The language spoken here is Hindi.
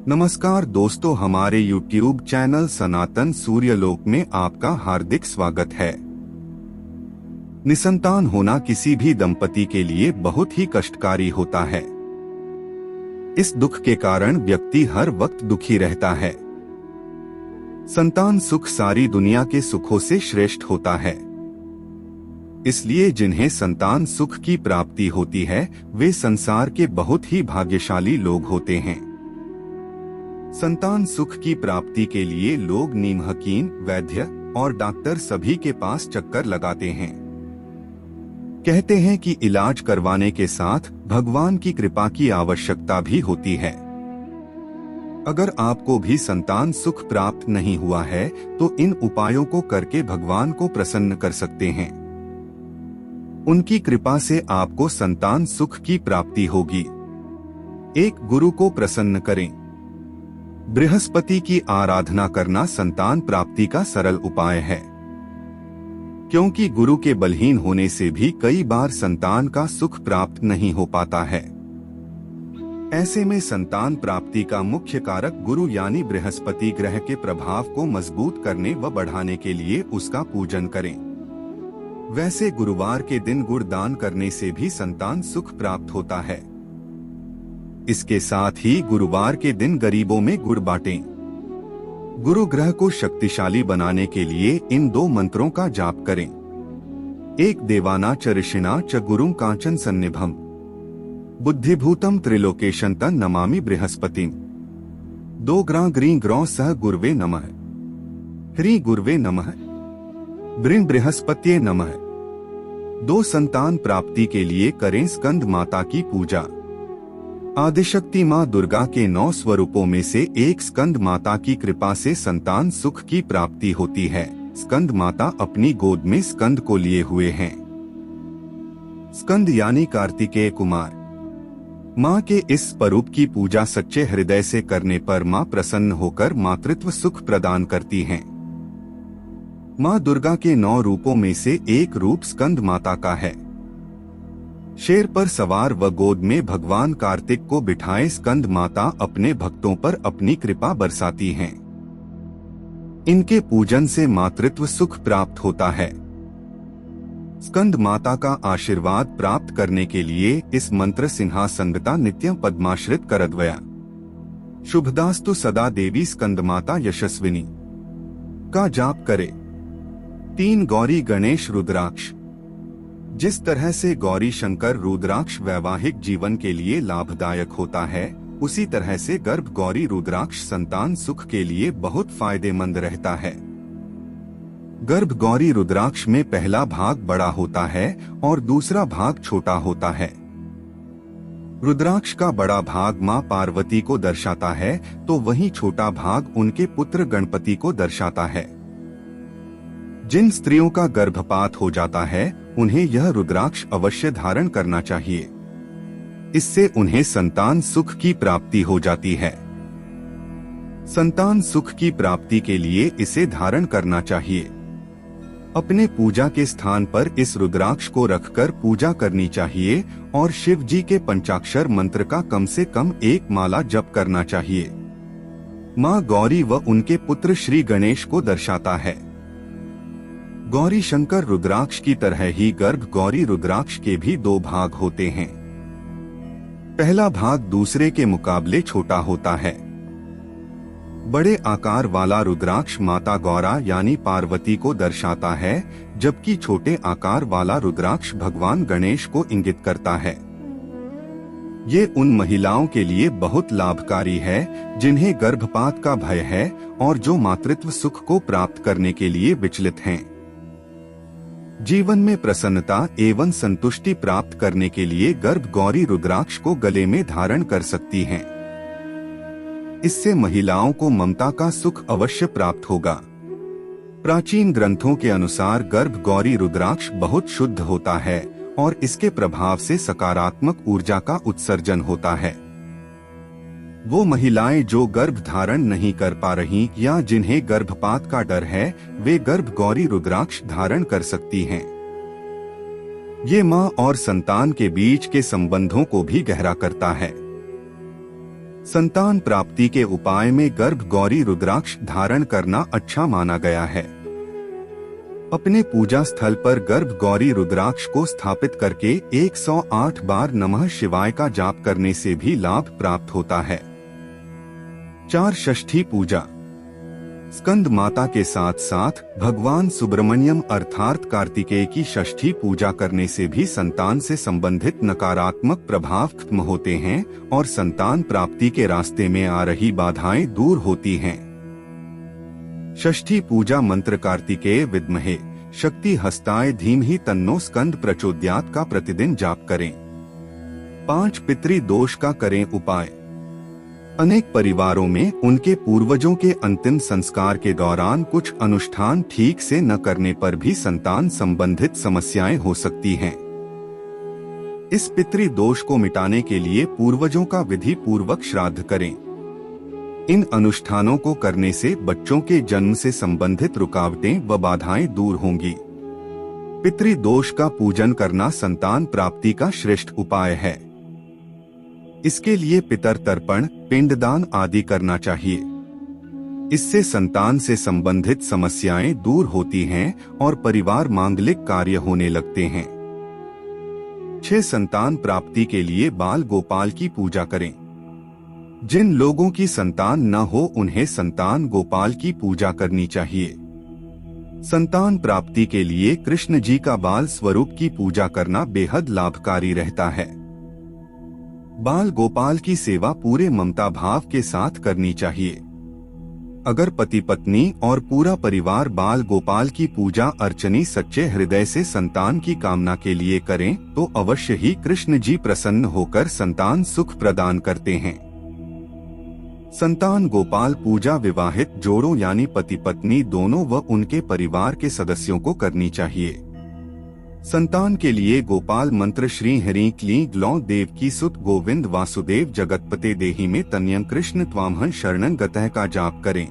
नमस्कार दोस्तों, हमारे YouTube चैनल सनातन सूर्यलोक में आपका हार्दिक स्वागत है। निसंतान होना किसी भी दंपति के लिए बहुत ही कष्टकारी होता है। इस दुख के कारण व्यक्ति हर वक्त दुखी रहता है। संतान सुख सारी दुनिया के सुखों से श्रेष्ठ होता है। इसलिए जिन्हें संतान सुख की प्राप्ति होती है वे संसार के बहुत ही भाग्यशाली लोग होते हैं। संतान सुख की प्राप्ति के लिए लोग नीम हकीम, वैद्य और डॉक्टर सभी के पास चक्कर लगाते हैं। कहते हैं कि इलाज करवाने के साथ भगवान की कृपा की आवश्यकता भी होती है। अगर आपको भी संतान सुख प्राप्त नहीं हुआ है तो इन उपायों को करके भगवान को प्रसन्न कर सकते हैं। उनकी कृपा से आपको संतान सुख की प्राप्ति होगी। एक गुरु को प्रसन्न करें। बृहस्पति की आराधना करना संतान प्राप्ति का सरल उपाय है, क्योंकि गुरु के बलहीन होने से भी कई बार संतान का सुख प्राप्त नहीं हो पाता है। ऐसे में संतान प्राप्ति का मुख्य कारक गुरु यानी बृहस्पति ग्रह के प्रभाव को मजबूत करने व बढ़ाने के लिए उसका पूजन करें। वैसे गुरुवार के दिन गुड़ दान करने से भी संतान सुख प्राप्त होता है। इसके साथ ही गुरुवार के दिन गरीबों में गुड़ बांटें। गुरु ग्रह को शक्तिशाली बनाने के लिए इन दो मंत्रों का जाप करें। एक देवाना च ऋषिणा च गुरुं कांचन सन्निभम बुद्धिभूतम त्रिलोकेशन तन नमामि बृहस्पतिम। दो ग्रां ग्रीं ग्रौ सह गुरवे नमः। ह्री गुरवे नमः। ब्रिं बृहस्पत्ये नमः। दो संतान प्राप्ति के लिए करें स्कंद माता की पूजा। आदिशक्ति माँ दुर्गा के 9 स्वरूपों में से एक स्कंद माता की कृपा से संतान सुख की प्राप्ति होती है। स्कंद माता अपनी गोद में स्कंद को लिए हुए हैं। स्कंद यानी कार्तिकेय कुमार। माँ के इस स्वरूप की पूजा सच्चे हृदय से करने पर माँ प्रसन्न होकर मातृत्व सुख प्रदान करती हैं। माँ दुर्गा के 9 रूपों में से एक रूप स्कंद माता का है। शेर पर सवार व गोद में भगवान कार्तिक को बिठाए स्कंद माता अपने भक्तों पर अपनी कृपा बरसाती हैं। इनके पूजन से मातृत्व सुख प्राप्त होता है। स्कंद माता का आशीर्वाद प्राप्त करने के लिए इस मंत्र सिंहासनगता नित्यं पद्माश्रित करद्वया शुभदास्तु सदा देवी स्कंद माता यशस्विनी का जाप करे। 3 गौरी गणेश रुद्राक्ष। जिस तरह से गौरी शंकर रुद्राक्ष वैवाहिक जीवन के लिए लाभदायक होता है, उसी तरह से गर्भ गौरी रुद्राक्ष संतान सुख के लिए बहुत फायदेमंद रहता है। गर्भ गौरी रुद्राक्ष में पहला भाग बड़ा होता है और दूसरा भाग छोटा होता है। रुद्राक्ष का बड़ा भाग मां पार्वती को दर्शाता है तो वहीं छोटा भाग उनके पुत्र गणपति को दर्शाता है। जिन स्त्रियों का गर्भपात हो जाता है उन्हें यह रुद्राक्ष अवश्य धारण करना चाहिए। इससे उन्हें संतान सुख की प्राप्ति हो जाती है। संतान सुख की प्राप्ति के लिए इसे धारण करना चाहिए। अपने पूजा के स्थान पर इस रुद्राक्ष को रखकर पूजा करनी चाहिए और शिव जी के पंचाक्षर मंत्र का कम से कम 1 माला जप करना चाहिए। माँ गौरी व उनके पुत्र श्री गणेश को दर्शाता है। गौरी शंकर रुद्राक्ष की तरह ही गर्भ गौरी रुद्राक्ष के भी 2 भाग होते हैं। पहला भाग दूसरे के मुकाबले छोटा होता है। बड़े आकार वाला रुद्राक्ष माता गौरा यानी पार्वती को दर्शाता है, जबकि छोटे आकार वाला रुद्राक्ष भगवान गणेश को इंगित करता है। ये उन महिलाओं के लिए बहुत लाभकारी है जिन्हें गर्भपात का भय है और जो मातृत्व सुख को प्राप्त करने के लिए विचलित हैं। जीवन में प्रसन्नता एवं संतुष्टि प्राप्त करने के लिए गर्भ गौरी रुद्राक्ष को गले में धारण कर सकती हैं। इससे महिलाओं को ममता का सुख अवश्य प्राप्त होगा। प्राचीन ग्रंथों के अनुसार गर्भ गौरी रुद्राक्ष बहुत शुद्ध होता है और इसके प्रभाव से सकारात्मक ऊर्जा का उत्सर्जन होता है। वो महिलाएं जो गर्भ धारण नहीं कर पा रही या जिन्हें गर्भपात का डर है, वे गर्भ गौरी रुद्राक्ष धारण कर सकती हैं। ये माँ और संतान के बीच के संबंधों को भी गहरा करता है। संतान प्राप्ति के उपाय में गर्भ गौरी रुद्राक्ष धारण करना अच्छा माना गया है। अपने पूजा स्थल पर गर्भ गौरी रुद्राक्ष को स्थापित करके 108 बार नमः शिवाय का जाप करने से भी लाभ प्राप्त होता है। 4 षष्ठी पूजा। स्कंद माता के साथ साथ भगवान सुब्रमण्यम अर्थात कार्तिकेय की षष्ठी पूजा करने से भी संतान से संबंधित नकारात्मक प्रभाव खत्म होते हैं और संतान प्राप्ति के रास्ते में आ रही बाधाएं दूर होती हैं। षष्ठी पूजा मंत्र कार्तिकेय विद्महे शक्ति हस्ताय धीमहि तन्नो स्कंद प्रचोदयात् का प्रतिदिन जाप करें। 5 पितृ दोष का करें उपाय। अनेक परिवारों में उनके पूर्वजों के अंतिम संस्कार के दौरान कुछ अनुष्ठान ठीक से न करने पर भी संतान संबंधित समस्याएं हो सकती हैं। इस पितृ दोष को मिटाने के लिए पूर्वजों का विधि पूर्वक श्राद्ध करें। इन अनुष्ठानों को करने से बच्चों के जन्म से संबंधित रुकावटें व बाधाएं दूर होंगी। पितृ दोष का पूजन करना संतान प्राप्ति का श्रेष्ठ उपाय है। इसके लिए पितर तर्पण, पिंडदान आदि करना चाहिए। इससे संतान से संबंधित समस्याएं दूर होती हैं और परिवार मांगलिक कार्य होने लगते हैं। 6 संतान प्राप्ति के लिए बाल गोपाल की पूजा करें। जिन लोगों की संतान न हो उन्हें संतान गोपाल की पूजा करनी चाहिए। संतान प्राप्ति के लिए कृष्ण जी का बाल स्वरूप की पूजा करना बेहद लाभकारी रहता है। बाल गोपाल की सेवा पूरे ममता भाव के साथ करनी चाहिए। अगर पति पत्नी और पूरा परिवार बाल गोपाल की पूजा अर्चनी सच्चे हृदय से संतान की कामना के लिए करें तो अवश्य ही कृष्ण जी प्रसन्न होकर संतान सुख प्रदान करते हैं। संतान गोपाल पूजा विवाहित जोड़ों यानी पति पत्नी दोनों व उनके परिवार के सदस्यों को करनी चाहिए। संतान के लिए गोपाल मंत्र श्री हरि क्लीं ग्लौं देवकी सुत गोविंद वासुदेव जगतपते देहि में तन्यं कृष्ण त्वामहं शरणं गतः का जाप करें।